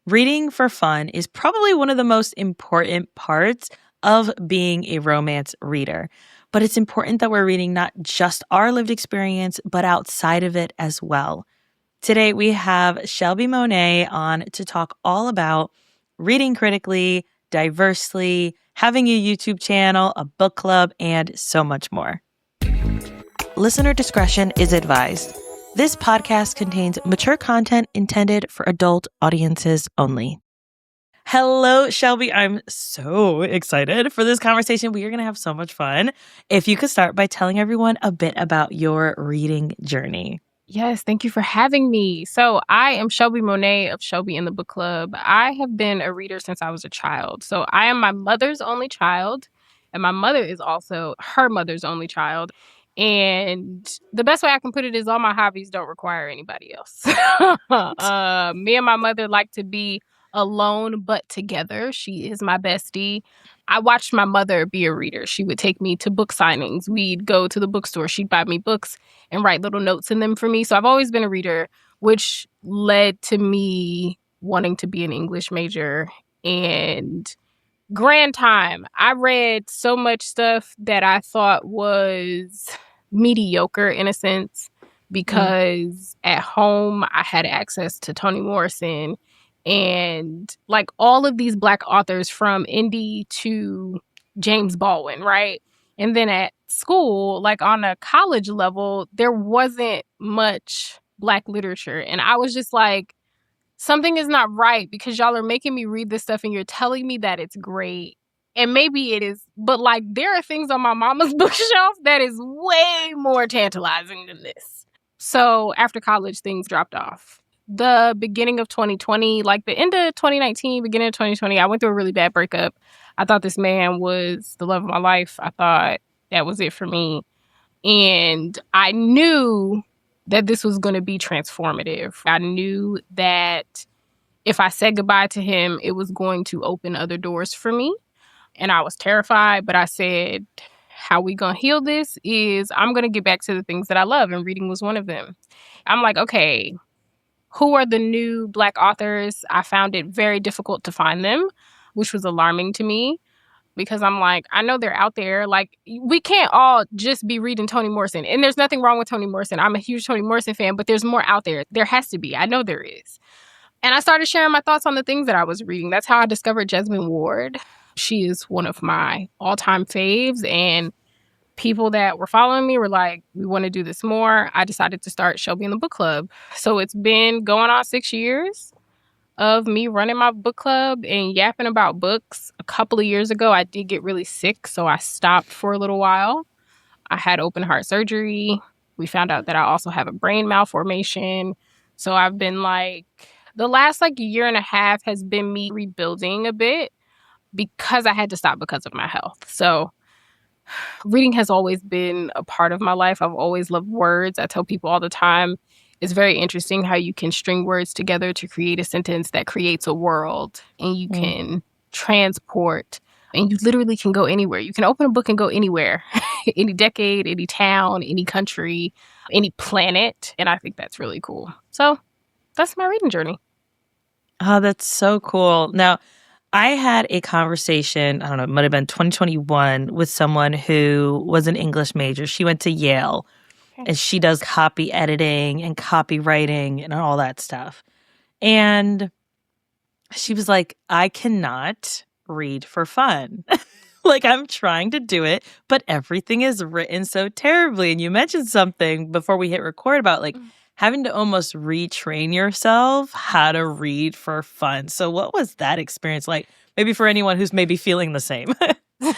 Reading for fun is probably one of the most important parts of being a romance reader. But it's important that we're reading not just our lived experience, but outside of it as well. Today, we have Shelbey Monae on to talk all about reading critically, diversely, having a YouTube channel, a book club, and so much more. Listener discretion is advised. This podcast contains mature content intended for adult audiences only. Hello, Shelbey. I'm so excited for this conversation. We are going to have so much fun. If you could start by telling everyone a bit about your reading journey. Yes, thank you for having me. So I am Shelbey Monae of Shelbey in the Book Club. I have been a reader since I was a child. So I am my mother's only child, and my mother is also her mother's only child. And the best way I can put it is all my hobbies don't require anybody else. Me and my mother like to be alone but together. She is my bestie. I watched my mother be a reader. She would take me to book signings. We'd go to the bookstore. She'd buy me books and write little notes in them for me. So I've always been a reader, which led to me wanting to be an English major. And grand time. I read so much stuff that I thought was mediocre in a sense because at home I had access to Toni Morrison and like all of these Black authors from indie to James Baldwin, right? And then at school, like on a college level, there wasn't much Black literature. And I was just like, something is not right because y'all are making me read this stuff and you're telling me that it's great. And maybe it is, but like there are things on my mama's bookshelf that is way more tantalizing than this. So after college, things dropped off. The beginning of 2020, like the end of 2019, beginning of 2020, I went through a really bad breakup. I thought this man was the love of my life. I thought that was it for me. And I knew that this was going to be transformative. I knew that if I said goodbye to him, it was going to open other doors for me. And I was terrified, but I said, how we going to heal this is I'm going to get back to the things that I love. And reading was one of them. I'm like, okay, who are the new Black authors? I found it very difficult to find them, which was alarming to me. Because I'm like, I know they're out there. Like, we can't all just be reading Toni Morrison. And there's nothing wrong with Toni Morrison. I'm a huge Toni Morrison fan, but there's more out there. There has to be. I know there is. And I started sharing my thoughts on the things that I was reading. That's how I discovered Jesmyn Ward. She is one of my all-time faves. And people that were following me were like, we want to do this more. I decided to start Shelbey in the Book Club. So it's been going on 6 years of me running my book club and yapping about books. A couple of years ago, I did get really sick, so I stopped for a little while. I had open heart surgery. We found out that I also have a brain malformation. So I've been like, the last year and a half has been me rebuilding a bit because I had to stop because of my health. So reading has always been a part of my life. I've always loved words. I tell people all the time, it's very interesting how you can string words together to create a sentence that creates a world, and you can transport, and you literally can go anywhere. You can open a book and go anywhere, any decade, any town, any country, any planet. And I think that's really cool. So that's my reading journey. Oh, that's so cool. Now, I had a conversation, I don't know, it might have been 2021 with someone who was an English major. She went to Yale. And she does copy editing and copywriting and all that stuff. And she was like, I cannot read for fun. Like, I'm trying to do it, but everything is written so terribly. And you mentioned something before we hit record about having to almost retrain yourself how to read for fun. So what was that experience like? Maybe for anyone who's maybe feeling the same.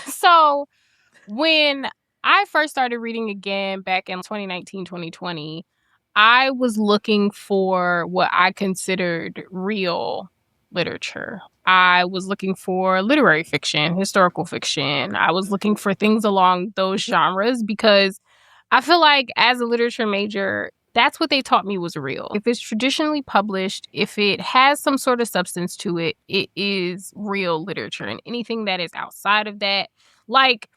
So when I first started reading again back in 2019, 2020, I was looking for what I considered real literature. I was looking for literary fiction, historical fiction. I was looking for things along those genres because I feel like as a literature major, that's what they taught me was real. If it's traditionally published, if it has some sort of substance to it, it is real literature. And anything that is outside of that, like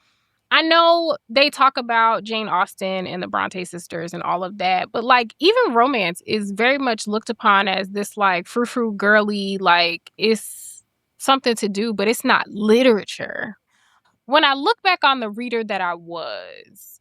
I know they talk about Jane Austen and the Bronte sisters and all of that, but like even romance is very much looked upon as this like frou-frou girly, like it's something to do, but it's not literature. When I look back on the reader that I was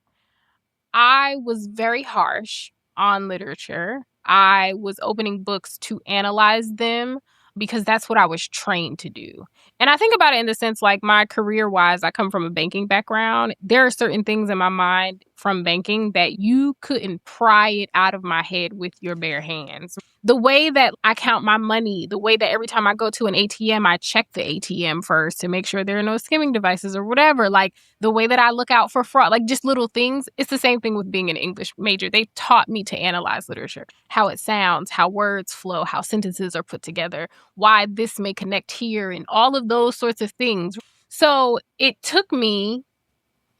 very harsh on literature. I was opening books to analyze them because that's what I was trained to do. And I think about it in the sense like my career wise, I come from a banking background. There are certain things in my mind from banking that you couldn't pry it out of my head with your bare hands. The way that I count my money, the way that every time I go to an ATM, I check the ATM first to make sure there are no skimming devices or whatever. Like the way that I look out for fraud, like just little things. It's the same thing with being an English major. They taught me to analyze literature, how it sounds, how words flow, how sentences are put together, why this may connect here, and all of those sorts of things. So it took me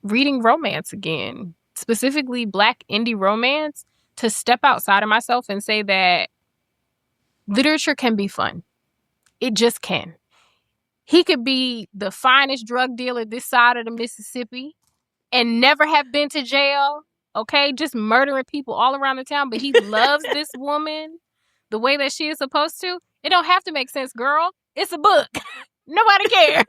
reading romance again, specifically Black indie romance, to step outside of myself and say that literature can be fun. It just can. He could be the finest drug dealer this side of the Mississippi and never have been to jail, okay? Just murdering people all around the town, but he loves this woman the way that she is supposed to. It don't have to make sense, girl. It's a book. Nobody cares.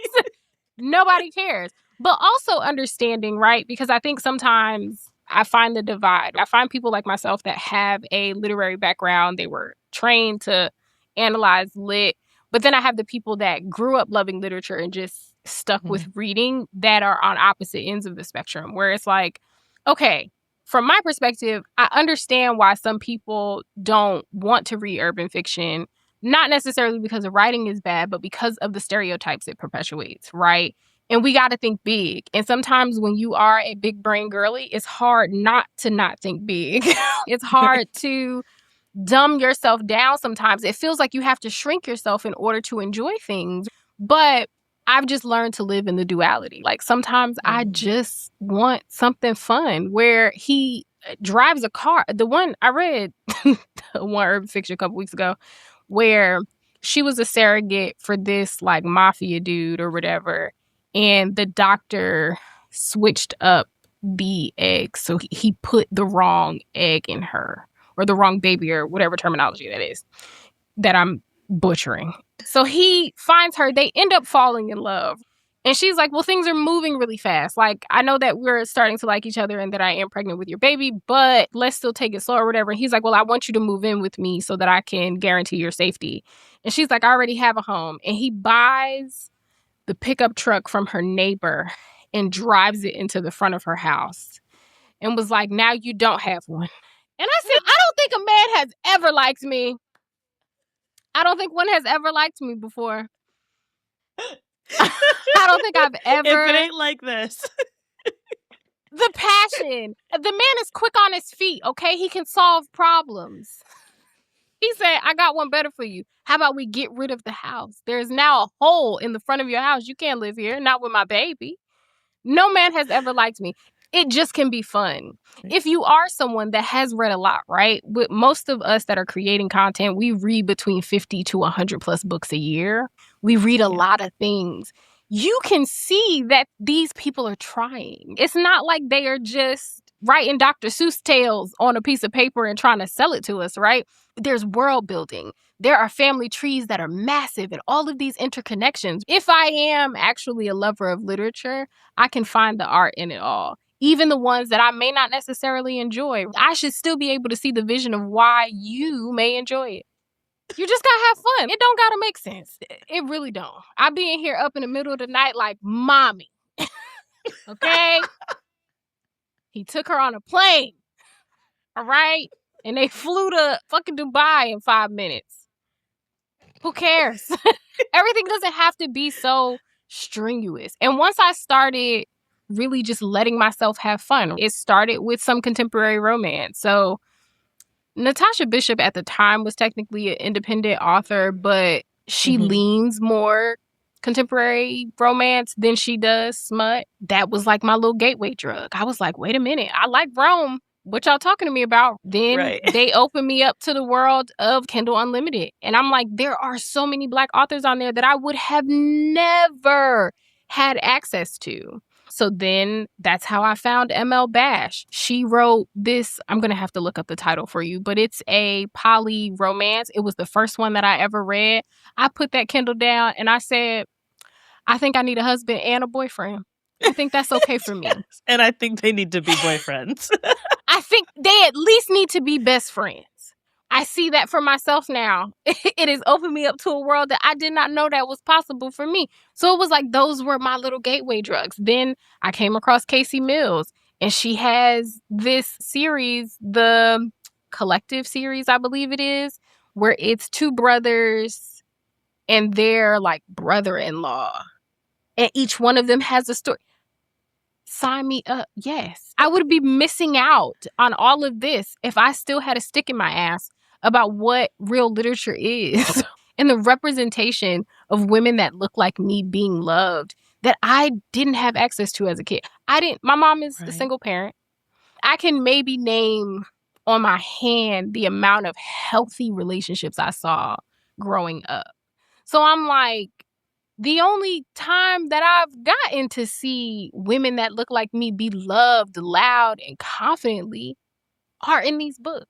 Nobody cares. But also understanding, right? Because I think sometimes I find the divide. I find people like myself that have a literary background. They were trained to analyze lit. But then I have the people that grew up loving literature and just stuck with reading that are on opposite ends of the spectrum, where it's like, okay, from my perspective, I understand why some people don't want to read urban fiction, not necessarily because the writing is bad, but because of the stereotypes it perpetuates, right? And we got to think big. And sometimes when you are a big brain girly, it's hard not to not think big. It's hard to dumb yourself down sometimes. It feels like you have to shrink yourself in order to enjoy things. But I've just learned to live in the duality. Like sometimes I just want something fun where he drives a car. The one I read, one urban fiction a couple weeks ago, where she was a surrogate for this like mafia dude or whatever. And the doctor switched up the egg. So he put the wrong egg in her, or the wrong baby, or whatever terminology that is, that I'm butchering. So he finds her. They end up falling in love. And she's like, well, things are moving really fast. Like, I know that we're starting to like each other and that I am pregnant with your baby, but let's still take it slow or whatever. And he's like, well, I want you to move in with me so that I can guarantee your safety. And she's like, I already have a home. And he buys the pickup truck from her neighbor and drives it into the front of her house and was like, now you don't have one. And I said, I don't think a man has ever liked me. I don't think one has ever liked me before. I don't think I've ever. If it ain't like this. The passion. The man is quick on his feet, okay? He can solve problems. He said, I got one better for you. How about we get rid of the house? There's now a hole in the front of your house. You can't live here, not with my baby. No man has ever liked me. It just can be fun. If you are someone that has read a lot, right? With most of us that are creating content, we read between 50 to 100 plus books a year. We read a lot of things. You can see that these people are trying. It's not like they are just writing Dr. Seuss tales on a piece of paper and trying to sell it to us, right? There's world building. There are family trees that are massive and all of these interconnections. If I am actually a lover of literature, I can find the art in it all. Even the ones that I may not necessarily enjoy, I should still be able to see the vision of why you may enjoy it. You just gotta have fun. It don't gotta make sense. It really don't. I be in here up in the middle of the night like, mommy. Okay? He took her on a plane. All right? And they flew to fucking Dubai in 5 minutes. Who cares? Everything doesn't have to be so strenuous. And once I started really just letting myself have fun, it started with some contemporary romance. So Natasha Bishop at the time was technically an independent author, but she leans more contemporary romance than she does smut. That was like my little gateway drug. I was like, wait a minute, I like Rome. What y'all talking to me about? Then they opened me up to the world of Kindle Unlimited. And I'm like, there are so many Black authors on there that I would have never had access to. So then that's how I found ML Bash. She wrote this, I'm going to have to look up the title for you, but it's a poly romance. It was the first one that I ever read. I put that Kindle down and I said, I think I need a husband and a boyfriend. I think that's okay for me. Yes. And I think they need to be boyfriends. I think they at least need to be best friends. I see that for myself now. It has opened me up to a world that I did not know that was possible for me. So it was like those were my little gateway drugs. Then I came across Casey Mills, and she has this series, the Collective series, I believe it is, where it's two brothers and their like brother-in-law. And each one of them has a story. Sign me up. Yes. I would be missing out on all of this if I still had a stick in my ass about what real literature is and the representation of women that look like me being loved that I didn't have access to as a kid. My mom is a single parent. I can maybe name on my hand the amount of healthy relationships I saw growing up. So I'm like, the only time that I've gotten to see women that look like me be loved loud and confidently are in these books.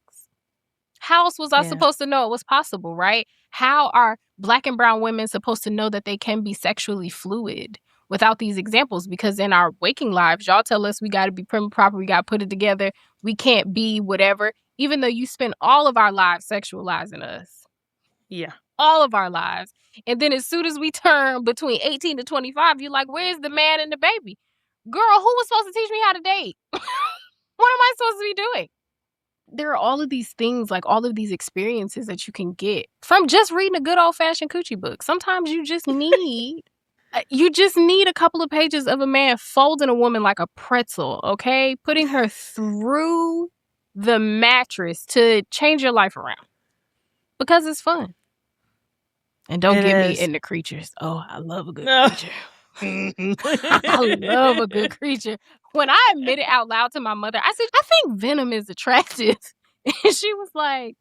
How else was I supposed to know it was possible, right? How are Black and brown women supposed to know that they can be sexually fluid without these examples? Because in our waking lives, y'all tell us we got to be prim and proper, we got to put it together, we can't be whatever, even though you spend all of our lives sexualizing us. Yeah. All of our lives. And then as soon as we turn between 18 to 25, you're like, where's the man and the baby? Girl, who was supposed to teach me how to date? What am I supposed to be doing? There are all of these things, like all of these experiences that you can get from just reading a good old-fashioned Coochie book. Sometimes you just need a couple of pages of a man folding a woman like a pretzel, okay? Putting her through the mattress to change your life around. Because it's fun. And don't get me into creatures. Oh, I love a good creature. I love a good creature. When I admitted out loud to my mother, I said, I think Venom is attractive. And she was like,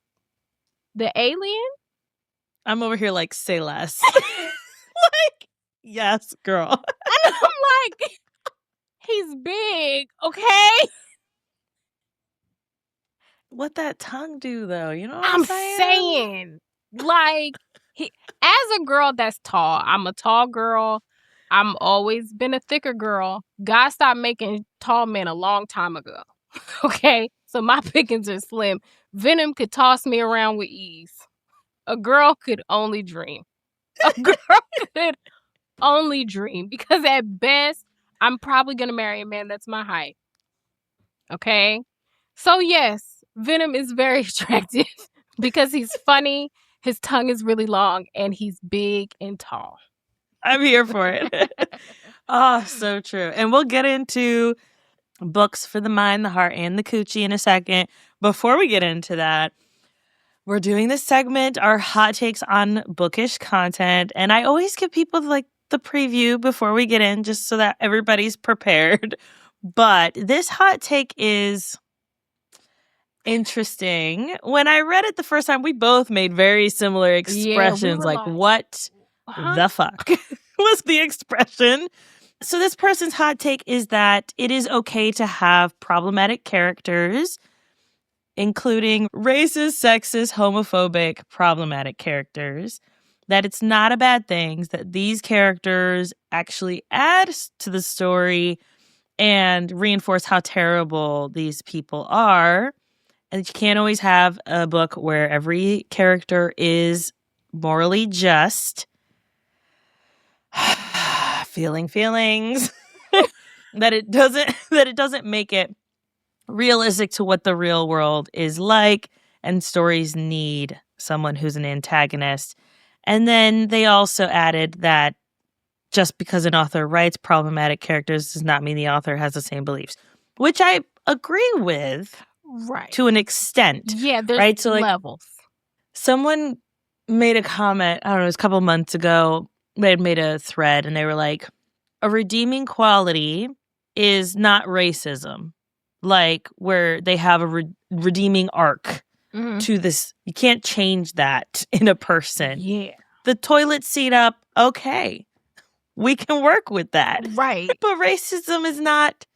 the alien? I'm over here like, say less. Like, yes, girl. And I'm like, he's big, okay? What that tongue do, though? You know what I'm saying? saying, like, as a girl that's tall, I'm a tall girl. I'm always been a thicker girl. God stopped making tall men a long time ago. Okay? So my pickings are slim. Venom could toss me around with ease. A girl could only dream. A girl could only dream. Because at best, I'm probably going to marry a man that's my height. Okay? So yes, Venom is very attractive because he's funny, his tongue is really long, and he's big and tall. I'm here for it. Oh, so true. And we'll get into books for the mind, the heart, and the coochie in a second. Before we get into that, we're doing this segment, our hot takes on bookish content. And I always give people like the preview before we get in, just so that everybody's prepared. But this hot take is interesting. When I read it the first time, we both made very similar expressions. We like, what the fuck was the expression? So this person's hot take is that it is okay to have problematic characters, including racist, sexist, homophobic, problematic characters, that it's not a bad thing, that these characters actually add to the story and reinforce how terrible these people are. And you can't always have a book where every character is morally just. Feeling feelings. that it doesn't make it realistic to what the real world is like, and stories need someone who's an antagonist. And then they also added that just because an author writes problematic characters does not mean the author has the same beliefs, which I agree with. Right. To an extent. Yeah, there's right? So, like, levels. Someone made a comment, I don't know, it was a couple months ago. They had made a thread and they were like, a redeeming quality is not racism. Like, where they have a redeeming arc to this. You can't change that in a person. Yeah. The toilet seat up, okay. we can work with that. Right. But racism is not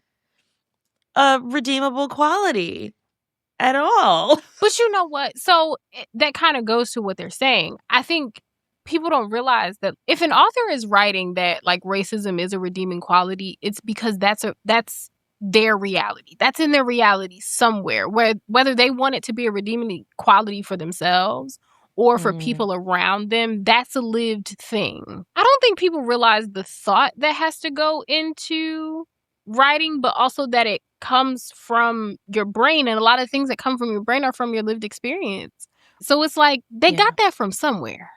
a redeemable quality at all. But you know what? So that kind of goes to what they're saying. I think people don't realize that if an author is writing that like racism is a redeeming quality, it's because that's their reality. That's in their reality somewhere, where whether they want it to be a redeeming quality for themselves or for people around them, that's a lived thing. I don't think people realize the thought that has to go into writing, but also that it comes from your brain, and a lot of things that come from your brain are from your lived experience. So it's like they got that from somewhere.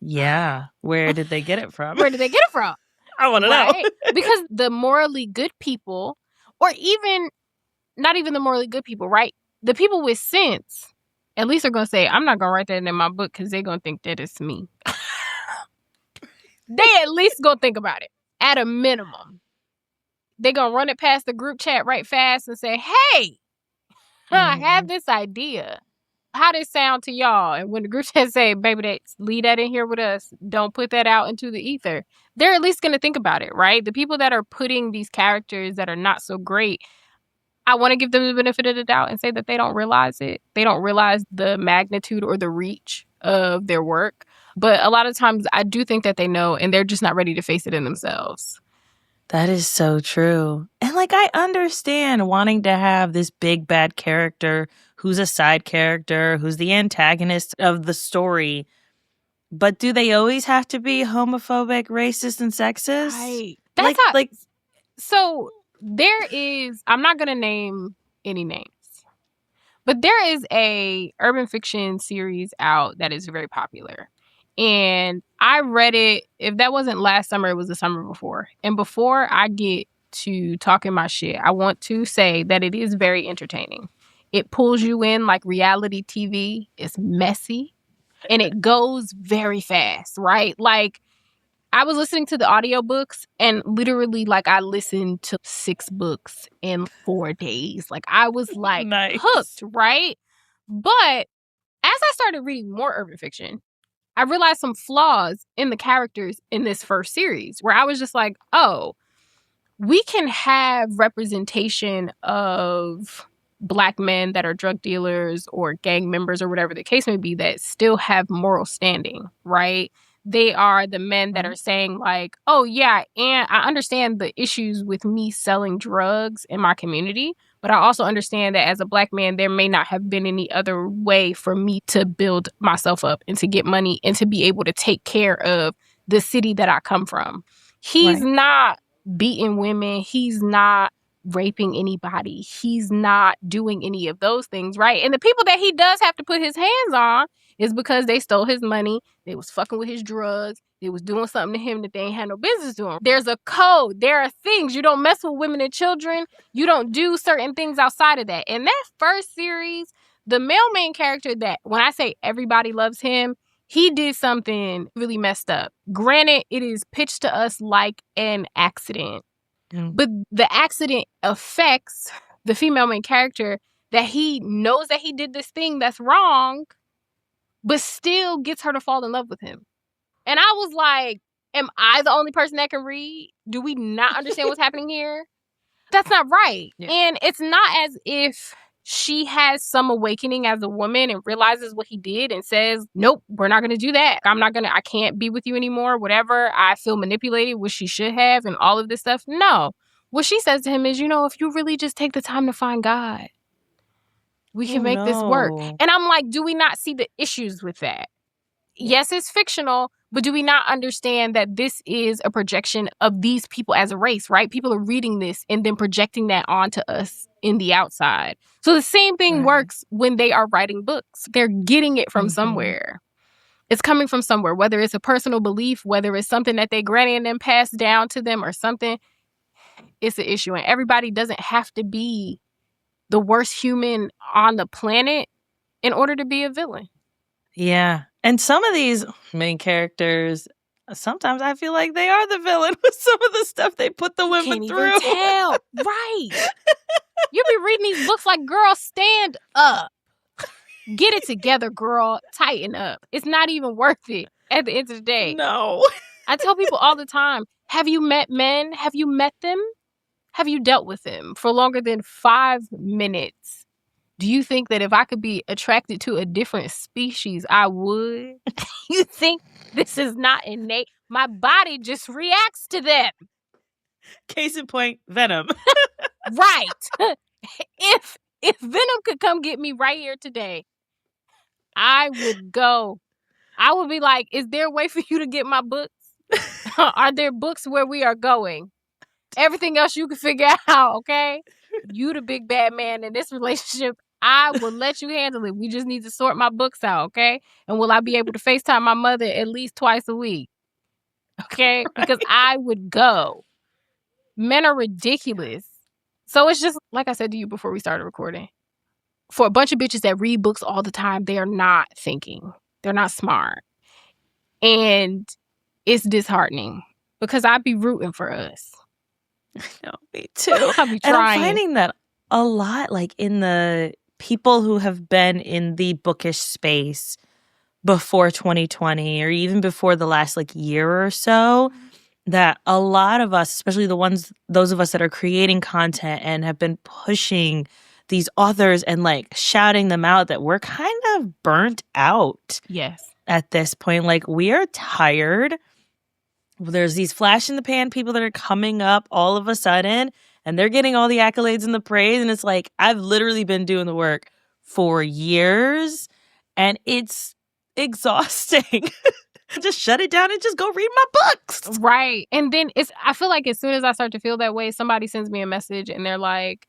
Yeah. Where did they get it from? Where did they get it from? I want to know. Because the morally good people, or even not even the morally good people, right? The people with sense, at least are going to say, I'm not going to write that in my book because they're going to think that it's me. They at least going to think about it at a minimum. They're going to run it past the group chat right fast and say, hey, I have this idea. How does it sound to y'all? And when the group chat say, baby, leave that in here with us. Don't put that out into the ether. They're at least going to think about it, right? The people that are putting these characters that are not so great, I want to give them the benefit of the doubt and say that they don't realize it. They don't realize the magnitude or the reach of their work. But a lot of times I do think that they know, and they're just not ready to face it in themselves. That is so true. And like, I understand wanting to have this big bad character who's a side character, who's the antagonist of the story. But do they always have to be homophobic, racist, and sexist? Right. That's so there is, I'm not going to name any names, but there is a urban fiction series out that is very popular. And I read it, if that wasn't last summer, it was the summer before. And before I get to talking my shit, I want to say that it is very entertaining. It pulls you in like reality TV. It's messy. And it goes very fast, right? Like, I was listening to the audiobooks, and literally, like, I listened to 6 books in 4 days. Like, I was, like, hooked, right? But as I started reading more urban fiction, I realized some flaws in the characters in this first series, where I was just like, oh, we can have representation of Black men that are drug dealers or gang members or whatever the case may be that still have moral standing, right? They are the men that are saying like, oh yeah, and I understand the issues with me selling drugs in my community, but I also understand that as a Black man, there may not have been any other way for me to build myself up and to get money and to be able to take care of the city that I come from. He's not beating women. He's not raping anybody. He's not doing any of those things, right? And the people that he does have to put his hands on is because they stole his money. They was fucking with his drugs. They was doing something to him that they ain't had no business doing. There's a code. There are things. You don't mess with women and children. You don't do certain things outside of that. In that first series, the male main character that, when I say everybody loves him, he did something really messed up. Granted, it is pitched to us like an accident. But the accident affects the female main character that he knows that he did this thing that's wrong, but still gets her to fall in love with him. And I was like, am I the only person that can read? Do we not understand what's happening here? That's not right. Yeah. And it's not as if she has some awakening as a woman and realizes what he did and says, nope, we're not going to do that. I can't be with you anymore, whatever. I feel manipulated, which she should have, and all of this stuff. No. What she says to him is, if you really just take the time to find God, we can make this work. And I'm like, do we not see the issues with that? Yes, it's fictional, but do we not understand that this is a projection of these people as a race, right? People are reading this and then projecting that onto us in the outside. So the same thing works when they are writing books. They're getting it from somewhere. It's coming from somewhere, whether it's a personal belief, whether it's something that they granny and them passed down to them or something. It's an issue. And everybody doesn't have to be the worst human on the planet in order to be a villain. Yeah. And some of these main characters, sometimes I feel like they are the villain with some of the stuff they put the women through. Can't even tell. Right. You be reading these books like, girl, stand up. Get it together, girl. Tighten up. It's not even worth it at the end of the day. No. I tell people all the time, have you met men? Have you met them? Have you dealt with them for longer than 5 minutes? Do you think that if I could be attracted to a different species, I would? You think this is not innate? My body just reacts to them. Case in point, Venom. Right. If Venom could come get me right here today, I would go. I would be like, is there a way for you to get my books? Are there books where we are going? Everything else you can figure out, okay? You the big bad man in this relationship. I will let you handle it. We just need to sort my books out, okay? And will I be able to FaceTime my mother at least twice a week? Okay? Right. Because I would go. Men are ridiculous. So it's just, like I said to you before we started recording, for a bunch of bitches that read books all the time, they are not thinking. They're not smart. And it's disheartening because I'd be rooting for us. No, me too. I'll be trying. And I'm finding that a lot, like in the people who have been in the bookish space before 2020 or even before the last like year or so, that a lot of us, especially those of us that are creating content and have been pushing these authors and like shouting them out, that we're kind of burnt out. Yes. At this point, like we are tired. There's these flash in the pan people that are coming up all of a sudden and they're getting all the accolades and the praise. And it's like, I've literally been doing the work for years and it's exhausting. Just shut it down and just go read my books. Right. And then I feel like as soon as I start to feel that way, somebody sends me a message and they're like,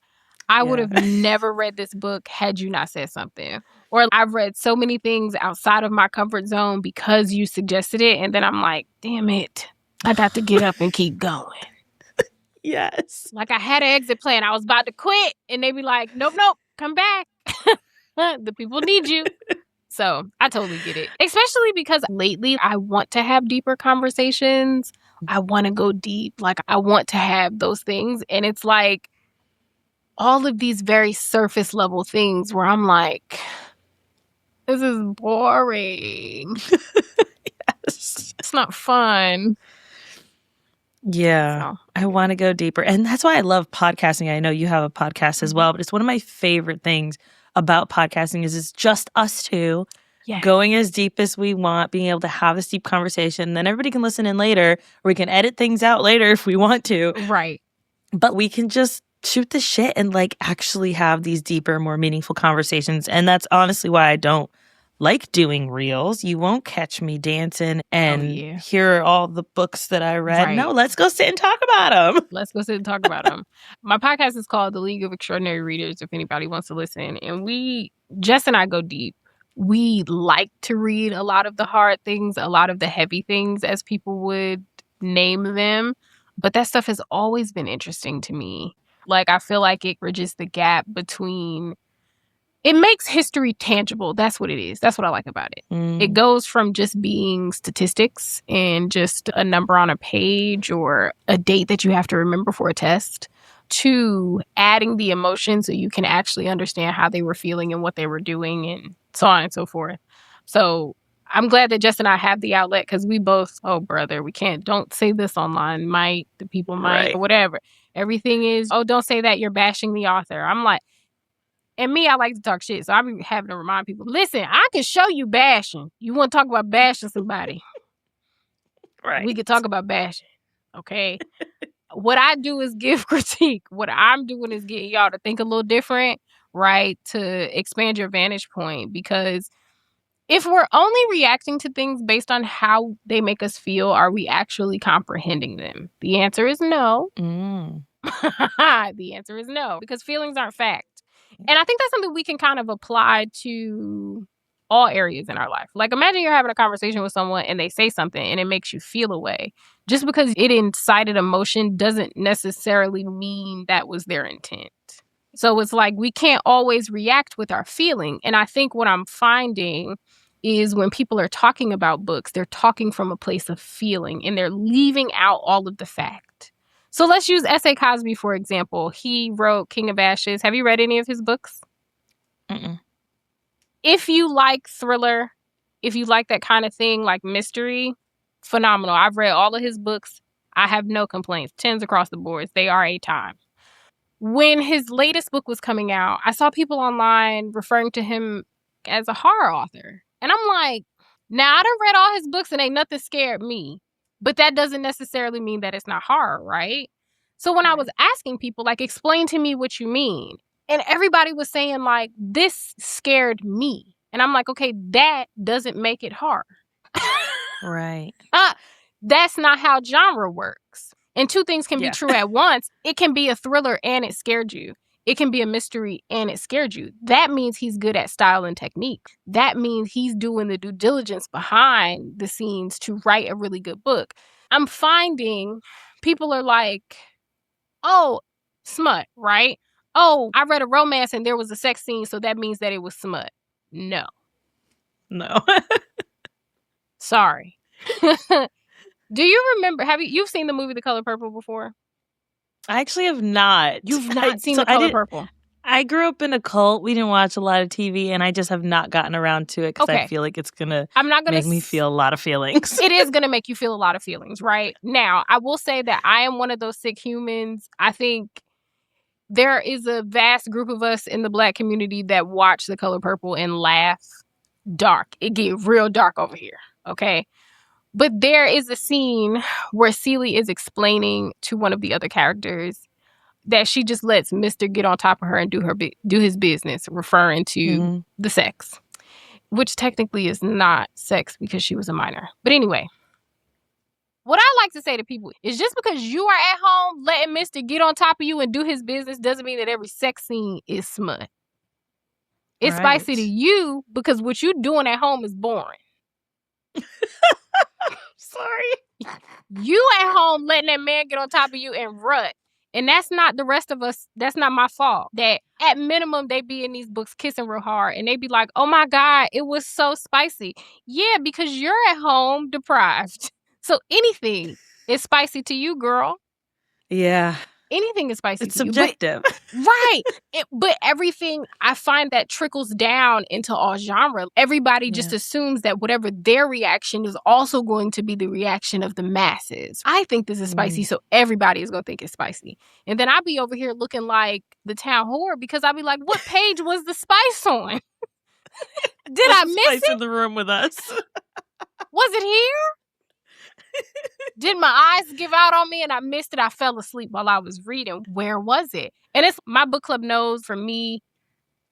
I would have never read this book had you not said something. Or I've read so many things outside of my comfort zone because you suggested it. And then I'm like, damn it, I got to get up and keep going. Yes. Like I had an exit plan. I was about to quit. And they be like, nope, come back. The people need you. So I totally get it. Especially because lately I want to have deeper conversations. I want to go deep. Like I want to have those things. And it's like all of these very surface level things where I'm like, this is boring. Yes. It's not fun. Yeah, so. I want to go deeper. And that's why I love podcasting. I know you have a podcast as well, but it's one of my favorite things about podcasting is it's just us two going as deep as we want, being able to have this deep conversation. Then everybody can listen in later, or we can edit things out later if we want to. Right. But we can just shoot the shit and like actually have these deeper, more meaningful conversations. And that's honestly why I don't like doing reels. You won't catch me dancing and hear all the books that I read. Right. No, let's go sit and talk about them. Let's go sit and talk about them. My podcast is called The League of Extraordinary Readers, if anybody wants to listen. And Jess and I go deep. We like to read a lot of the hard things, a lot of the heavy things, as people would name them. But that stuff has always been interesting to me. Like, I feel like it bridges the gap between... It makes history tangible. That's what it is. That's what I like about it. It goes from just being statistics and just a number on a page or a date that you have to remember for a test to adding the emotion so you can actually understand how they were feeling and what they were doing and so on and so forth. So I'm glad that Jess and I have the outlet because we both, oh, brother, we can't. Don't say this online. The people might, or whatever. Everything is, oh, don't say that. You're bashing the author. I'm like, and me, I like to talk shit. So I be having to remind people, listen, I can show you bashing. You want to talk about bashing somebody? Right. We could talk about bashing. Okay. What I do is give critique. What I'm doing is getting y'all to think a little different, right? To expand your vantage point. Because if we're only reacting to things based on how they make us feel, are we actually comprehending them? The answer is no. The answer is no. Because feelings aren't fact. And I think that's something we can kind of apply to all areas in our life. Like, imagine you're having a conversation with someone and they say something and it makes you feel a way. Just because it incited emotion doesn't necessarily mean that was their intent. So it's like we can't always react with our feeling. And I think what I'm finding is when people are talking about books, they're talking from a place of feeling and they're leaving out all of the fact. So let's use S.A. Cosby, for example. He wrote King of Ashes. Have you read any of his books? Mm-mm. If you like thriller, if you like that kind of thing, like mystery, phenomenal. I've read all of his books. I have no complaints. 10s across the boards. They are a time. When his latest book was coming out, I saw people online referring to him as a horror author. And I'm like, now I done read all his books and ain't nothing scared me. But that doesn't necessarily mean that it's not horror, right? So when I was asking people, like, explain to me what you mean. And everybody was saying, like, this scared me. And I'm like, okay, that doesn't make it horror. Right. That's not how genre works. And two things can be true at once. It can be a thriller and it scared you. It can be a mystery and it scared you. That means he's good at style and technique. That means he's doing the due diligence behind the scenes to write a really good book. I'm finding people are like, oh, smut, right? Oh, I read a romance and there was a sex scene, so that means that it was smut. No. Sorry. Do you remember, you've seen the movie The Color Purple before? I actually have not. You've not seen The Color Purple? I grew up in a cult. We didn't watch a lot of TV, and I just have not gotten around to it because I feel like it's going to make me feel a lot of feelings. It is going to make you feel a lot of feelings, right? Now, I will say that I am one of those sick humans. I think there is a vast group of us in the Black community that watch The Color Purple and laugh dark. It get real dark over here, okay? But there is a scene where Celie is explaining to one of the other characters that she just lets Mr. get on top of her and do his business, referring to the sex, which technically is not sex because she was a minor. But anyway, what I like to say to people is just because you are at home letting Mr. get on top of you and do his business doesn't mean that every sex scene is smut. It's spicy to you because what you're doing at home is boring. Sorry. You at home letting that man get on top of you and rut. And that's not the rest of us. That's not my fault. That at minimum, they be in these books kissing real hard. And they be like, oh my God, it was so spicy. Yeah, because you're at home deprived. So anything is spicy to you, girl. Yeah. Anything is spicy it's to you. Subjective. Right. But everything, I find that trickles down into all genre. Everybody just assumes that whatever their reaction is also going to be the reaction of the masses. I think this is spicy, so everybody is going to think it's spicy. And then I'll be over here looking like the town whore because I'll be like, what page was the spice on? Did I miss spice it? In the room with us. Was it here? Did my eyes give out on me and I missed it? I fell asleep while I was reading. Where was it? And it's my book club knows for me,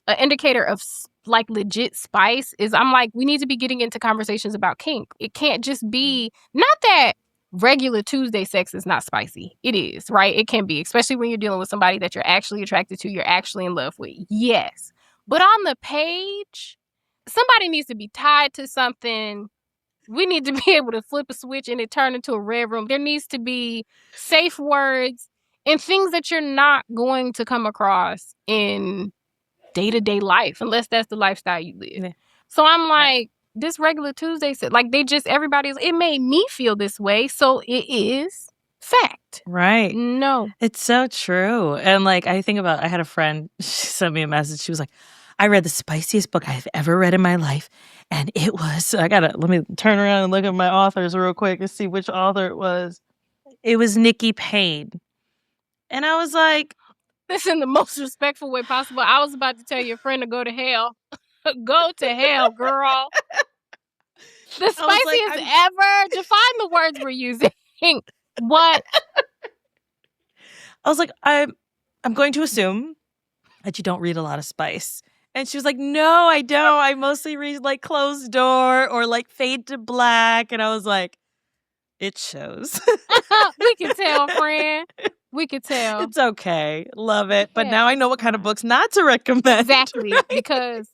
an indicator of like legit spice is I'm like, we need to be getting into conversations about kink. It can't just be, not that regular Tuesday sex is not spicy. It is, right? It can be, especially when you're dealing with somebody that you're actually attracted to, you're actually in love with. Yes. But on the page, somebody needs to be tied to something. We need to be able to flip a switch and it turn into a red room. There needs to be safe words and things that you're not going to come across in day-to-day life unless that's the lifestyle you live. Yeah. So I'm like, this regular Tuesday, like it made me feel this way. So it is fact. Right. No. It's so true. And like, I had a friend, she sent me a message. She was like, I read the spiciest book I've ever read in my life. And it was, let me turn around and look at my authors real quick and see which author it was. It was Nikki Payne. And I was like, this in the most respectful way possible. I was about to tell your friend to go to hell. Go to hell, girl. The spiciest ever. Define the words we're using. What? I was like, I'm going to assume that you don't read a lot of spice. And she was like, no, I don't. I mostly read like Closed Door or like Fade to Black. And I was like, it shows. We can tell, friend. We could tell. It's okay. Love it. But now I know what kind of books not to recommend. Exactly. Right? Because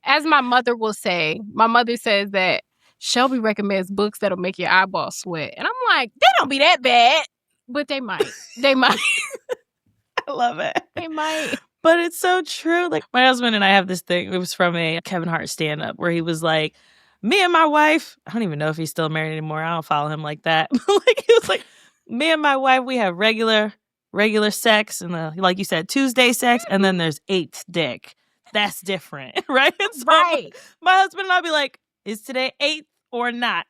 as my mother will say, my mother says that Shelby recommends books that'll make your eyeballs sweat. And I'm like, they don't be that bad. But they might. They might. I love it. They might. But it's so true. Like my husband and I have this thing. It was from a Kevin Hart stand-up where he was like, me and my wife, I don't even know if he's still married anymore. I don't follow him like that. Like he was like, me and my wife, we have regular sex and like you said, Tuesday sex, and then there's 8th dick. That's different, right? So right. My husband and I'll be like, is today 8th or not.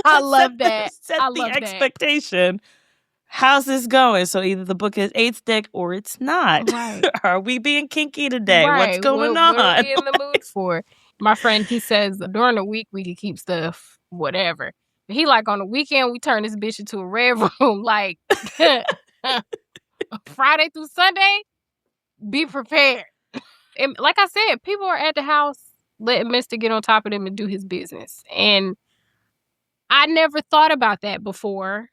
I love that. Set I the love that. expectation. How's this going? So either the book is 8 stick or it's not. Right. Are we being kinky today? Right. What's going on? What are we in the mood for? My friend, he says during the week we can keep stuff, whatever. But he like on the weekend we turn this bitch into a red room. Like Friday through Sunday, be prepared. And like I said, people are at the house letting Mr. get on top of them and do his business. And I never thought about that before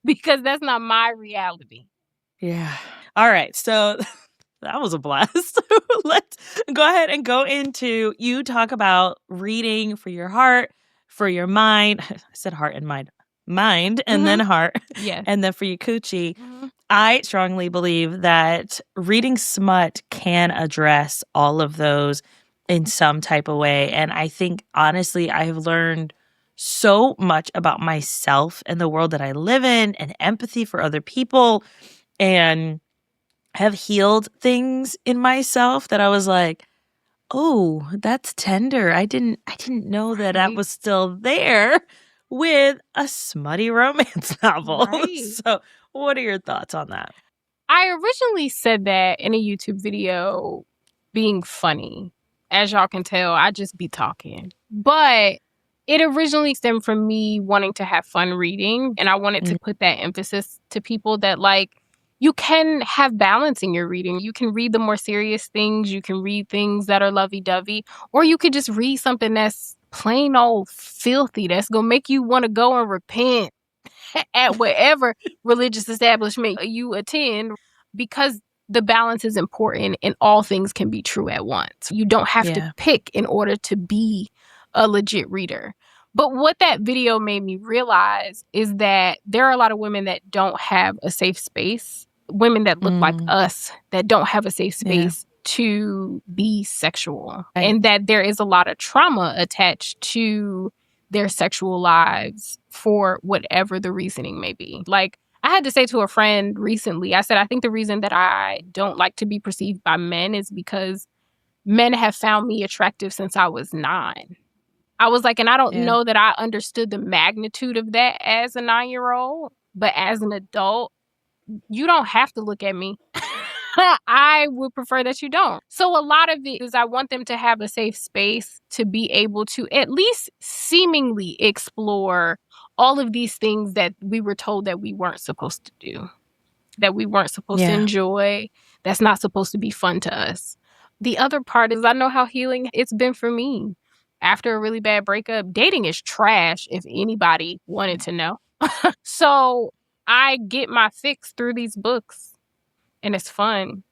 because that's not my reality. Yeah. All right. So that was a blast. Let's go ahead and go into, you talk about reading for your heart, for your mind. I said heart and mind. Mind and then heart. Yes. And then for your coochie. I strongly believe that reading smut can address all of those in some type of way. And I think, honestly, I have learned so much about myself and the world that I live in and empathy for other people, and have healed things in myself that I was like, oh, that's tender. I didn't know that that was still there with a smutty romance novel. Right. So what are your thoughts on that? I originally said that in a YouTube video being funny. As y'all can tell, I just be talking. But it originally stemmed from me wanting to have fun reading. And I wanted to put that emphasis to people that, like, you can have balance in your reading. You can read the more serious things. You can read things that are lovey-dovey. Or you could just read something that's plain old filthy, that's going to make you want to go and repent at whatever religious establishment you attend, because the balance is important and all things can be true at once. You don't have to pick in order to be a legit reader. But what that video made me realize is that there are a lot of women that don't have a safe space, women that look like us that don't have a safe space to be sexual, and that there is a lot of trauma attached to their sexual lives for whatever the reasoning may be. Like, I had to say to a friend recently, I said, I think the reason that I don't like to be perceived by men is because men have found me attractive since I was 9. I was like, and I don't know that I understood the magnitude of that as a 9-year-old, but as an adult, you don't have to look at me. I would prefer that you don't. So a lot of it is I want them to have a safe space to be able to at least seemingly explore all of these things that we were told that we weren't supposed to do, that we weren't supposed to enjoy, that's not supposed to be fun to us. The other part is I know how healing it's been for me. After a really bad breakup, dating is trash if anybody wanted to know. So I get my fix through these books. And it's fun.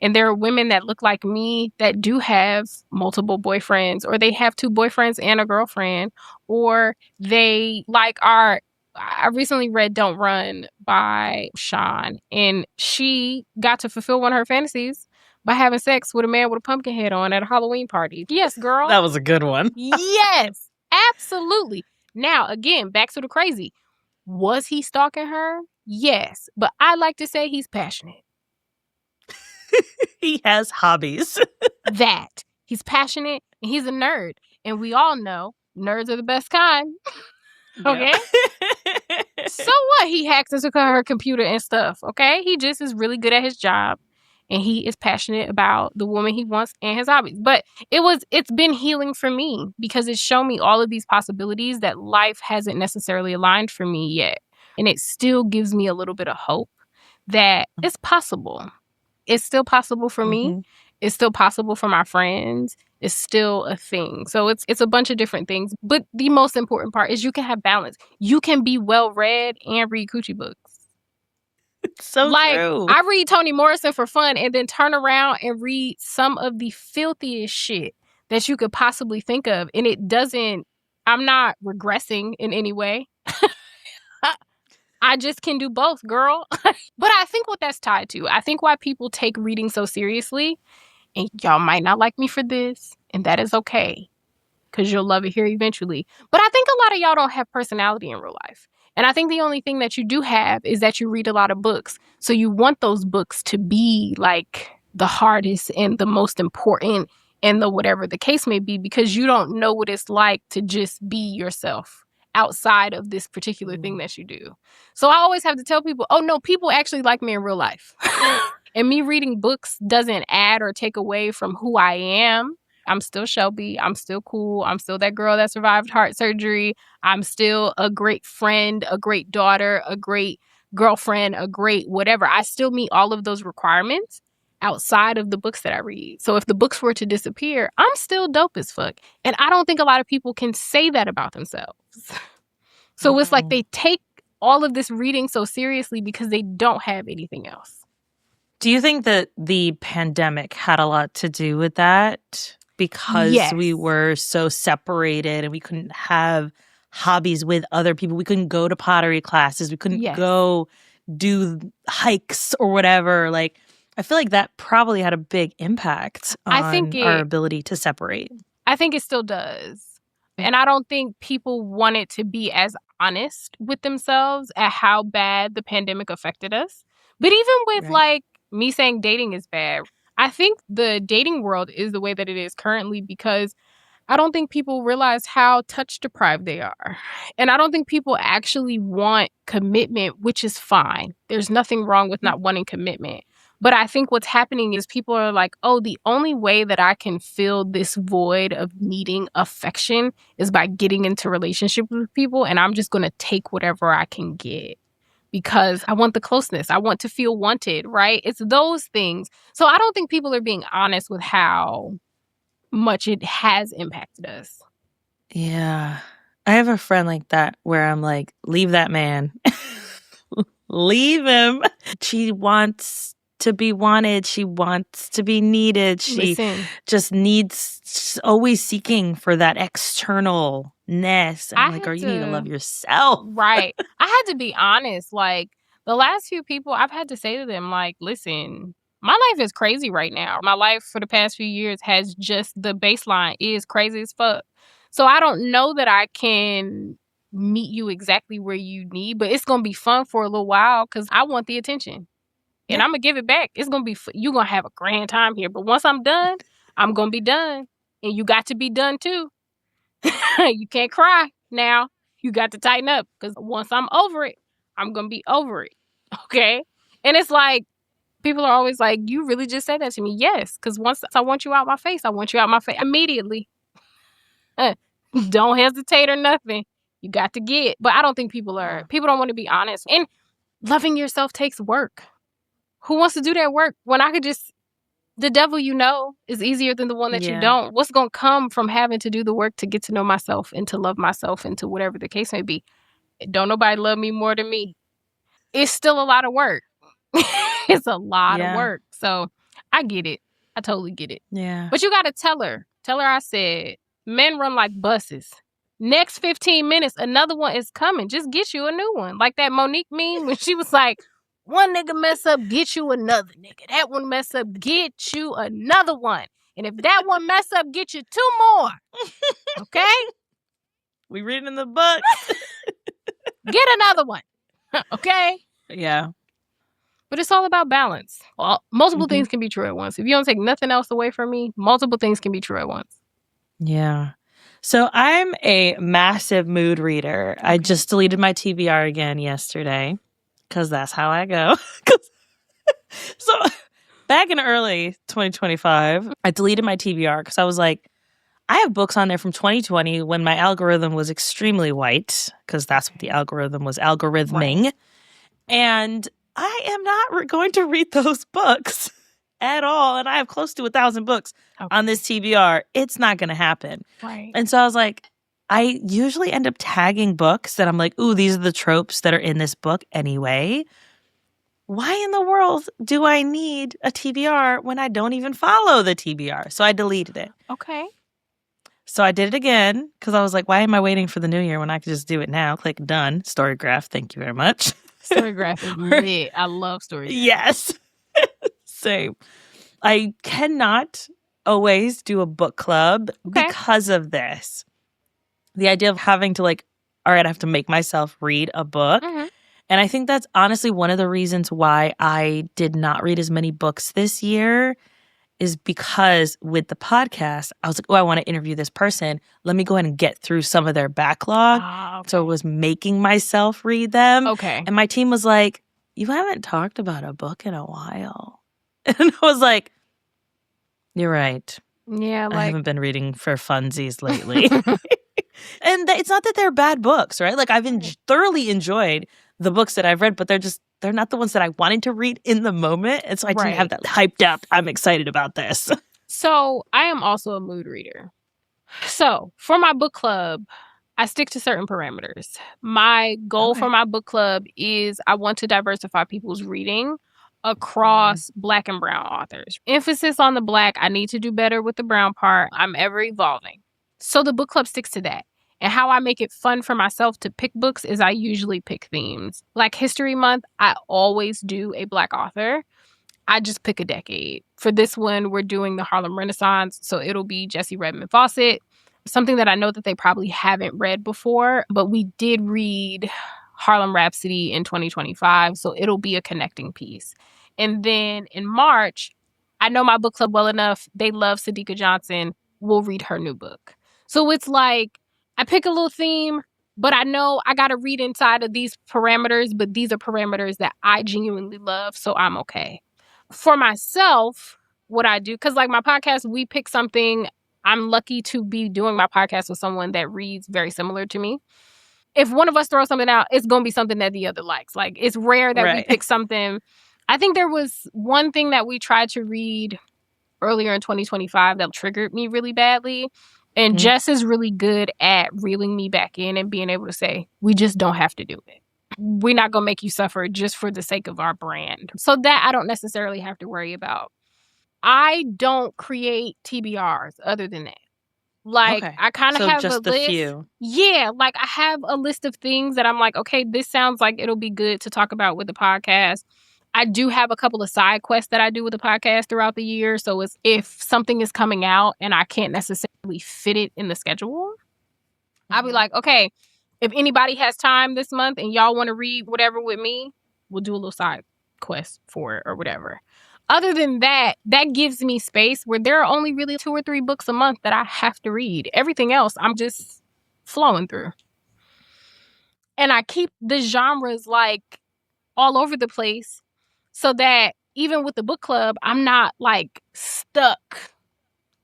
And there are women that look like me that do have multiple boyfriends, or they have 2 boyfriends and a girlfriend, or they like are. I recently read Don't Run by Sean, and she got to fulfill one of her fantasies by having sex with a man with a pumpkin head on at a Halloween party. Yes, girl. That was a good one. Yes, absolutely. Now, again, back to the crazy. Was he stalking her? Yes. But I like to say he's passionate. He has hobbies. That. He's passionate and he's a nerd. And we all know nerds are the best kind. Okay? So what? He hacks into her computer and stuff. Okay? He just is really good at his job. And he is passionate about the woman he wants and his hobbies. But it's been healing for me because it's shown me all of these possibilities that life hasn't necessarily aligned for me yet. And it still gives me a little bit of hope that it's possible. It's still possible for me. It's still possible for my friends. It's still a thing. So it's a bunch of different things. But the most important part is you can have balance. You can be well-read and read coochie books. It's so like, true. I read Toni Morrison for fun and then turn around and read some of the filthiest shit that you could possibly think of. And I'm not regressing in any way. I just can do both, girl. But I think what that's tied to, I think why people take reading so seriously, and y'all might not like me for this, and that is okay, because you'll love it here eventually. But I think a lot of y'all don't have personality in real life. And I think the only thing that you do have is that you read a lot of books. So you want those books to be like the hardest and the most important and the whatever the case may be, because you don't know what it's like to just be yourself outside of this particular thing that you do. So I always have to tell people, oh no, people actually like me in real life. And me reading books doesn't add or take away from who I am. I'm still Shelby. I'm still cool. I'm still that girl that survived heart surgery. I'm still a great friend, a great daughter, a great girlfriend, a great whatever. I still meet all of those requirements outside of the books that I read. So if the books were to disappear, I'm still dope as fuck. And I don't think a lot of people can say that about themselves. So it's like they take all of this reading so seriously because they don't have anything else. Do you think that the pandemic had a lot to do with that? Because we were so separated and we couldn't have hobbies with other people. We couldn't go to pottery classes. We couldn't go do hikes or whatever. Like, I feel like that probably had a big impact on our ability to separate. I think it still does. And I don't think people wanted to be as honest with themselves at how bad the pandemic affected us. But even with like me saying dating is bad, I think the dating world is the way that it is currently because I don't think people realize how touch deprived they are. And I don't think people actually want commitment, which is fine. There's nothing wrong with not wanting commitment. But I think what's happening is people are like, oh, the only way that I can fill this void of needing affection is by getting into relationships with people. And I'm just going to take whatever I can get because I want the closeness. I want to feel wanted, right? It's those things. So I don't think people are being honest with how much it has impacted us. Yeah. I have a friend like that where I'm like, leave that man. Leave him. She wants to be wanted. She wants to be needed. She just needs, she's always seeking for that externalness. I'm like, you need to love yourself. Right. I had to be honest. Like, the last few people, I've had to say to them, like, listen, my life is crazy right now. My life for the past few years has just, the baseline is crazy as fuck. So I don't know that I can meet you exactly where you need, but it's going to be fun for a little while because I want the attention. And I'm going to give it back. It's going to be, you're going to have a grand time here. But once I'm done, I'm going to be done. And you got to be done too. You can't cry now. You got to tighten up because once I'm over it, I'm going to be over it. Okay? And it's like, people are always like, you really just said that to me. Yes, because once I want you out my face, I want you out my face immediately. Don't hesitate or nothing. You got to get. But I don't think people don't want to be honest. And loving yourself takes work. Who wants to do that work when I could just, the devil you know is easier than the one that you don't. What's going to come from having to do the work to get to know myself and to love myself and to whatever the case may be? Don't nobody love me more than me. It's still a lot of work. It's a lot of work. So I get it. I totally get it. Yeah. But you got to tell her I said, men run like buses. Next 15 minutes, another one is coming. Just get you a new one. Like that Monique meme when she was like, one nigga mess up, get you another nigga. That one mess up, get you another one. And if that one mess up, get you two more. Okay? We read in the book. Get another one. Okay? Yeah. But it's all about balance. Well, multiple things can be true at once. If you don't take nothing else away from me, multiple things can be true at once. Yeah. So I'm a massive mood reader. I just deleted my TBR again yesterday because that's how I go. So back in early 2025, I deleted my TBR because I was like, I have books on there from 2020 when my algorithm was extremely white because that's what the algorithm was algorithming. Right. And I am not going to read those books at all. And I have close to 1,000 books on this TBR. It's not going to happen. Right. And so I was like, I usually end up tagging books that I'm like, ooh, these are the tropes that are in this book anyway. Why in the world do I need a TBR when I don't even follow the TBR? So I deleted it. Okay. So I did it again because I was like, why am I waiting for the new year when I could just do it now? Click done. Storygraph. Thank you very much. Storygraph is lit. I love Storygraph. Yes. Same. I cannot always do a book club because of this. The idea of having to like, all right, I have to make myself read a book. Mm-hmm. And I think that's honestly one of the reasons why I did not read as many books this year is because with the podcast, I was like, oh, I want to interview this person. Let me go ahead and get through some of their backlog. Okay. So I was making myself read them. Okay. And my team was like, you haven't talked about a book in a while. And I was like, you're right. Yeah, I like haven't been reading for funsies lately. And it's not that they're bad books, right? Like I've thoroughly enjoyed the books that I've read, but they're not the ones that I wanted to read in the moment. And so I didn't have that hyped up, I'm excited about this. So I am also a mood reader. So for my book club, I stick to certain parameters. My goal for my book club is I want to diversify people's reading across Black and brown authors. Emphasis on the Black. I need to do better with the brown part. I'm ever evolving. So the book club sticks to that. And how I make it fun for myself to pick books is I usually pick themes. Like History Month, I always do a Black author. I just pick a decade. For this one, we're doing the Harlem Renaissance, so it'll be Jessie Redmond Fawcett, something that I know that they probably haven't read before, but we did read Harlem Rhapsody in 2025, so it'll be a connecting piece. And then in March, I know my book club well enough. They love Sadiqa Johnson. We'll read her new book. So it's like I pick a little theme, but I know I got to read inside of these parameters, but these are parameters that I genuinely love, so I'm okay. For myself, what I do, because like my podcast, we pick something. I'm lucky to be doing my podcast with someone that reads very similar to me. If one of us throws something out, it's going to be something that the other likes. Like it's rare that we pick something. I think there was one thing that we tried to read earlier in 2025 that triggered me really badly. And Jess is really good at reeling me back in and being able to say, we just don't have to do it. We're not going to make you suffer just for the sake of our brand. So that I don't necessarily have to worry about. I don't create TBRs other than that. Like, I kind of have just a list. Few. Yeah, like I have a list of things that I'm like, okay, this sounds like it'll be good to talk about with the podcast. I do have a couple of side quests that I do with the podcast throughout the year. So it's, if something is coming out and I can't necessarily fit it in the schedule, I'll be like, okay, if anybody has time this month and y'all want to read whatever with me, we'll do a little side quest for it or whatever. Other than that, that gives me space where there are only really 2 or 3 books a month that I have to read. Everything else, I'm just flowing through. And I keep the genres like all over the place so that even with the book club, I'm not like stuck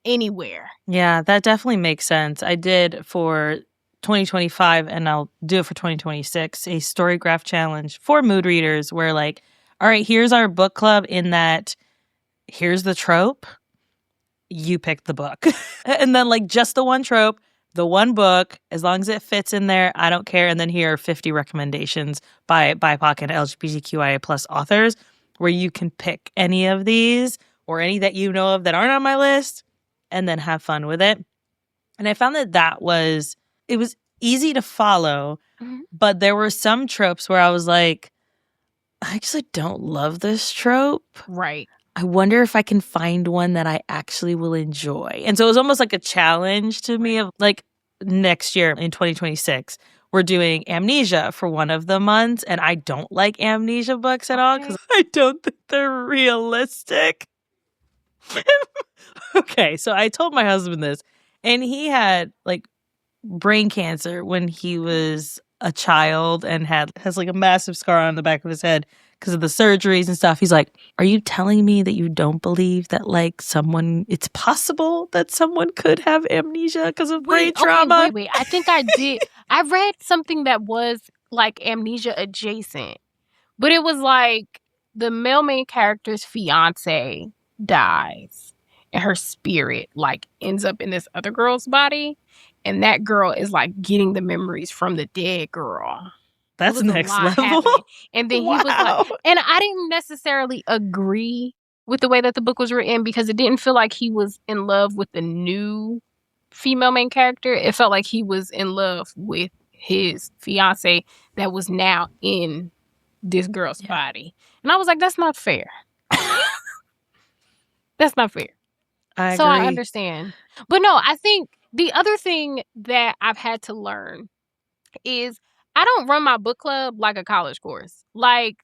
anywhere. Yeah, that definitely makes sense. I did for 2025, and I'll do it for 2026, a story graph challenge for mood readers where like, all right, here's our book club in that here's the trope, you pick the book. And then like just the one trope, the one book, as long as it fits in there, I don't care. And then here are 50 recommendations by BIPOC and LGBTQIA plus authors where you can pick any of these or any that you know of that aren't on my list and then have fun with it. And I found that it was easy to follow, but there were some tropes where I was like, I actually don't love this trope. Right. I wonder if I can find one that I actually will enjoy. And so it was almost like a challenge to me of like next year in 2026, we're doing Amnesia for one of the months. And I don't like Amnesia books at all because I don't think they're realistic. Okay, so I told my husband this, and he had like brain cancer when he was a child and has like a massive scar on the back of his head because of the surgeries and stuff. He's like, are you telling me that you don't believe that like it's possible that someone could have amnesia because of brain trauma? Wait. I think I did. I read something that was like amnesia adjacent, but it was like the male main character's fiance dies and her spirit like ends up in this other girl's body. And that girl is like getting the memories from the dead girl. That's next level. Happening. And then he was like, and I didn't necessarily agree with the way that the book was written because it didn't feel like he was in love with the new female main character. It felt like he was in love with his fiance that was now in this girl's body. And I was like, that's not fair. That's not fair. I agree. So I understand. But no, I think the other thing that I've had to learn is I don't run my book club like a college course. Like,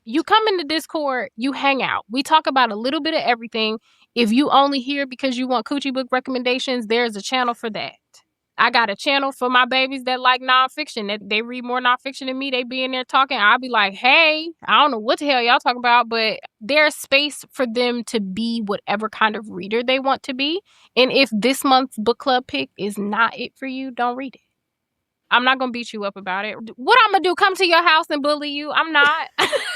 you come into Discord, you hang out. We talk about a little bit of everything. If you only here because you want Coochie book recommendations, there's a channel for that. I got a channel for my babies that like nonfiction. They read more nonfiction than me. They be in there talking. I'll be like, hey, I don't know what the hell y'all talking about, but there's space for them to be whatever kind of reader they want to be. And if this month's book club pick is not it for you, don't read it. I'm not going to beat you up about it. What I'm going to do, come to your house and bully you? I'm not.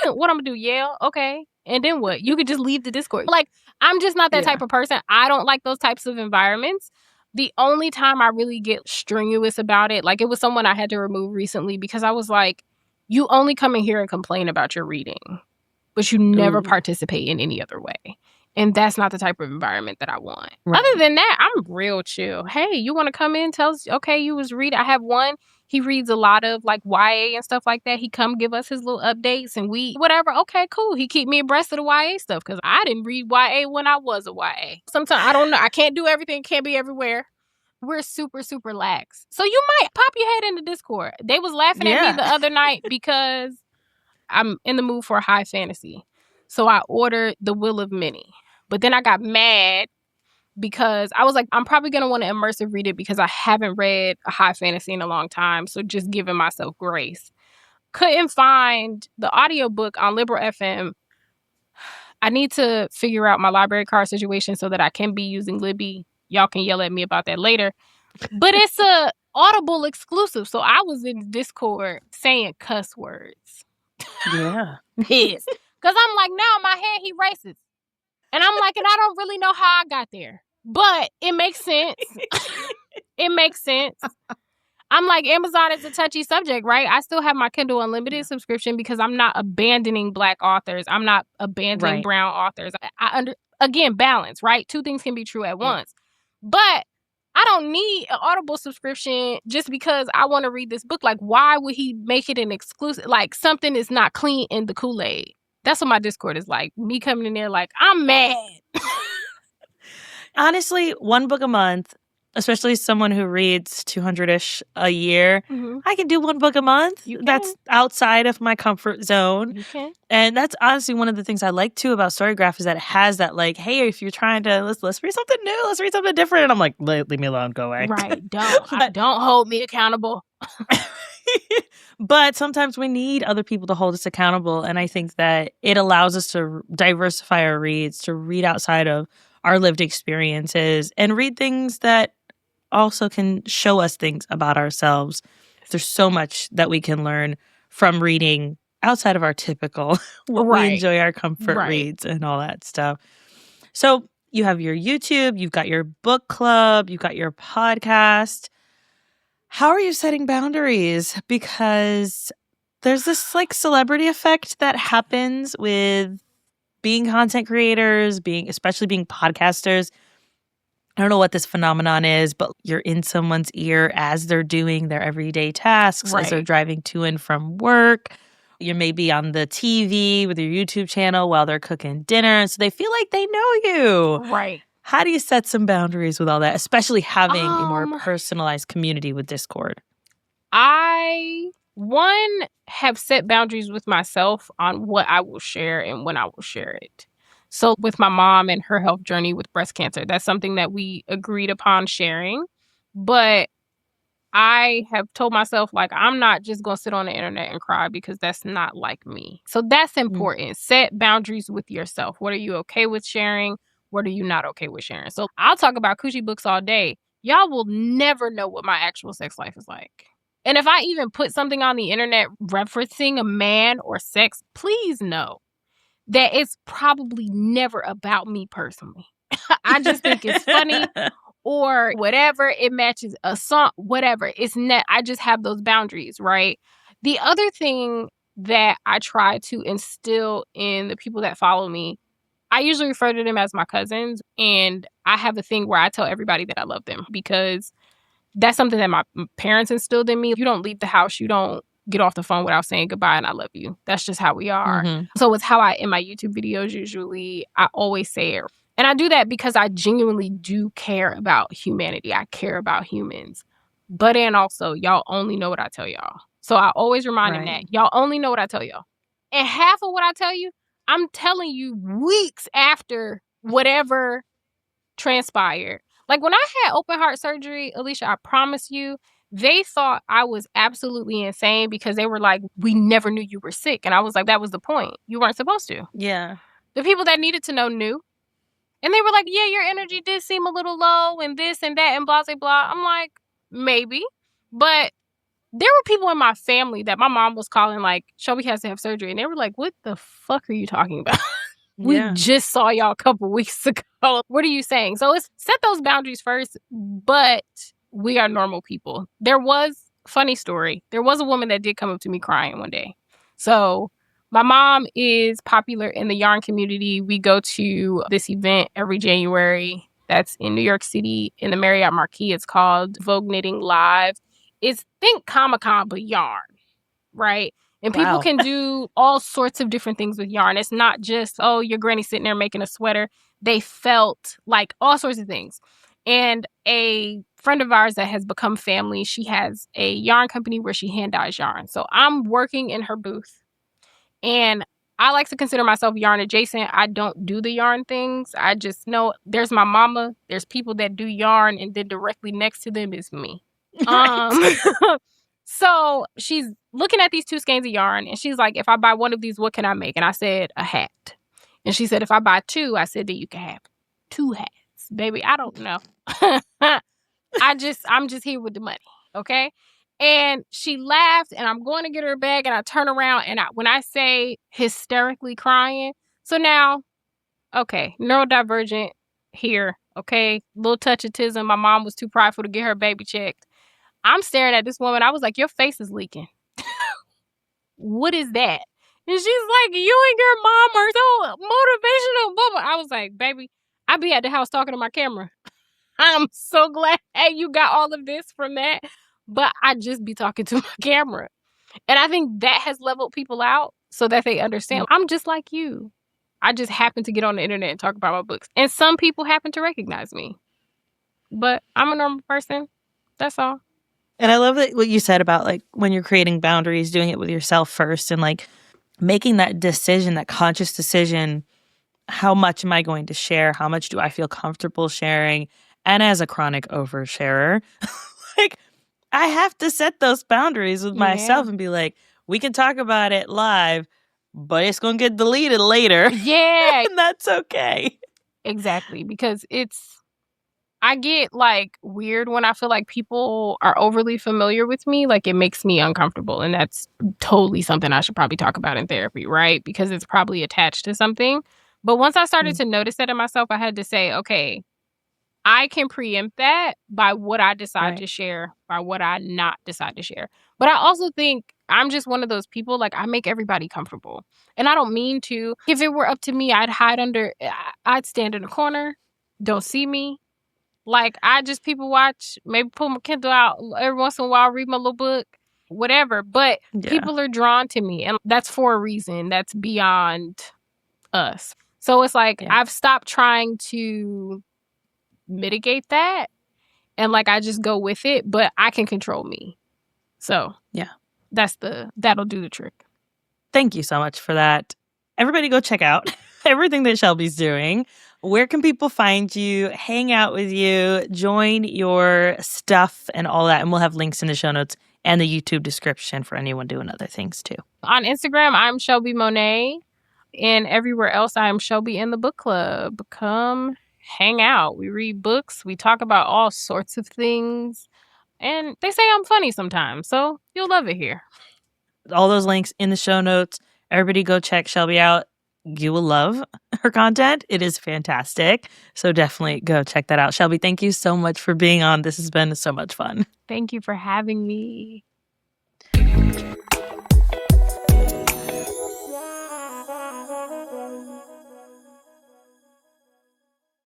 What I'm going to do, yell? Okay. And then what? You could just leave the Discord. Like, I'm just not that type of person. I don't like those types of environments. The only time I really get strenuous about it, like it was someone I had to remove recently because I was like, you only come in here and complain about your reading, but you never participate in any other way. And that's not the type of environment that I want. Right. Other than that, I'm real chill. Hey, you want to come in? Tell us, okay, you was reading. I have one. He reads a lot of like YA and stuff like that. He come give us his little updates and we, whatever. Okay, cool. He keep me abreast of the YA stuff because I didn't read YA when I was a YA. Sometimes I don't know. I can't do everything. Can't be everywhere. We're super, super lax. So you might pop your head into Discord. They was laughing at me the other night because I'm in the mood for a high fantasy. So I ordered The Will of Many. But then I got mad because I was like, I'm probably going to want to immersive read it because I haven't read a high fantasy in a long time. So just giving myself grace. Couldn't find the audiobook on Liberal FM. I need to figure out my library card situation so that I can be using Libby. Y'all can yell at me about that later. But it's a Audible exclusive. So I was in Discord saying cuss words. Yeah. Pissed. Because I'm like, now in my head, he racist. And I'm like, and I don't really know how I got there. But it makes sense. It makes sense. I'm like, Amazon is a touchy subject, right? I still have my Kindle Unlimited subscription because I'm not abandoning Black authors. I'm not abandoning brown authors. Again, balance, right? Two things can be true at once. But I don't need an Audible subscription just because I want to read this book. Like, why would he make it an exclusive? Like, something is not clean in the Kool-Aid. That's what my Discord is like. Me coming in there like, I'm mad. Honestly, one book a month, especially someone who reads 200-ish a year, I can do one book a month. That's outside of my comfort zone. You can. And that's honestly one of the things I like, too, about Storygraph is that it has that, like, hey, if you're trying to, let's read something new, let's read something different. And I'm like, leave me alone, go away. Right. Don't hold me accountable. But sometimes we need other people to hold us accountable. And I think that it allows us to diversify our reads, to read outside of our lived experiences and read things that also can show us things about ourselves. There's so much that we can learn from reading outside of our typical, what we enjoy, our comfort reads and all that stuff. So you have your YouTube, you've got your book club, you've got your podcast. How are you setting boundaries? Because there's this like celebrity effect that happens with being content creators, especially being podcasters. I don't know what this phenomenon is, but you're in someone's ear as they're doing their everyday tasks, as they're driving to and from work. You may be on the TV with your YouTube channel while they're cooking dinner. So they feel like they know you. Right. How do you set some boundaries with all that, especially having a more personalized community with Discord? I have set boundaries with myself on what I will share and when I will share it. So with my mom and her health journey with breast cancer, that's something that we agreed upon sharing. But I have told myself, like, I'm not just going to sit on the internet and cry because that's not like me. So that's important. Set boundaries with yourself. What are you okay with sharing? What are you not okay with sharing? So I'll talk about Coochie books all day. Y'all will never know what my actual sex life is like. And if I even put something on the internet referencing a man or sex, please know that it's probably never about me personally. I just think it's funny or whatever. It matches a song, whatever. It's not, I just have those boundaries, right? The other thing that I try to instill in the people that follow me, I usually refer to them as my cousins. And I have a thing where I tell everybody that I love them because that's something that my parents instilled in me. You don't leave the house. You don't get off the phone without saying goodbye and I love you. That's just how we are. So it's how in my YouTube videos, usually I always say it. And I do that because I genuinely do care about humanity. I care about humans. But then also, y'all only know what I tell y'all. So I always remind them that y'all only know what I tell y'all. And half of what I tell you, I'm telling you weeks after whatever transpired. Like, when I had open heart surgery, Alicia, I promise you, they thought I was absolutely insane because they were like, we never knew you were sick. And I was like, that was the point. You weren't supposed to. Yeah. The people that needed to know knew. And they were like, yeah, your energy did seem a little low and this and that and blah, blah, blah. I'm like, maybe. But there were people in my family that my mom was calling like, Shelby has to have surgery. And they were like, what the fuck are you talking about? We just saw y'all a couple weeks ago. What are you saying? So it's set those boundaries first, but we are normal people. There was, funny story, there was a woman that did come up to me crying one day. So my mom is popular in the yarn community. We go to this event every January that's in New York City in the Marriott Marquis. It's called Vogue Knitting Live. It's think Comic-Con, but yarn, right? And people can do all sorts of different things with yarn. It's not just, oh, your granny sitting there making a sweater. They felt like all sorts of things. And a friend of ours that has become family, she has a yarn company where she hand dyes yarn. So I'm working in her booth. And I like to consider myself yarn adjacent. I don't do the yarn things. I just know there's my mama. There's people that do yarn. And then directly next to them is me. So she's looking at these 2 skeins of yarn and she's like, if I buy one of these, what can I make? And I said, a hat. And she said, if I buy 2, I said that you can have 2 hats. Baby, I don't know. I'm just here with the money. Okay. And she laughed and I'm going to get her a bag and I turn around and when I say hysterically crying. So now, okay, neurodivergent here. Okay. Little touch of autism. My mom was too prideful to get her baby checked. I'm staring at this woman. I was like, your face is leaking. What is that? And she's like, you and your mom are so motivational. Blah, blah. I was like, baby, I be at the house talking to my camera. I'm so glad you got all of this from that. But I just be talking to my camera. And I think that has leveled people out so that they understand. I'm just like you. I just happen to get on the internet and talk about my books. And some people happen to recognize me. But I'm a normal person. That's all. And I love that what you said about like when you're creating boundaries, doing it with yourself first and like making that decision, that conscious decision. How much am I going to share? How much do I feel comfortable sharing? And as a chronic oversharer, like I have to set those boundaries with myself and be like, we can talk about it live, but it's going to get deleted later. Yeah. And that's okay. Exactly. Because I get like weird when I feel like people are overly familiar with me. Like it makes me uncomfortable. And that's totally something I should probably talk about in therapy, right? Because it's probably attached to something. But once I started to notice that in myself, I had to say, okay, I can preempt that by what I decide to share, by what I not decide to share. But I also think I'm just one of those people, like I make everybody comfortable. And I don't mean to. If it were up to me, I'd stand in a corner, don't see me. Like, I just people watch, maybe pull my Kindle out every once in a while, read my little book, whatever. But people are drawn to me. And that's for a reason. That's beyond us. So it's like, I've stopped trying to mitigate that. And like, I just go with it, but I can control me. So that'll do the trick. Thank you so much for that. Everybody go check out everything that Shelby's doing. Where can people find you, hang out with you, join your stuff and all that? And we'll have links in the show notes and the YouTube description for anyone doing other things too. On Instagram, I'm Shelbey Monae. And everywhere else, I am Shelby in the book club. Come hang out. We read books. We talk about all sorts of things. And they say I'm funny sometimes. So you'll love it here. All those links in the show notes. Everybody go check Shelby out. You will love her content. It is fantastic. So definitely go check that out. Shelby, thank you so much for being on. This has been so much fun. Thank you for having me.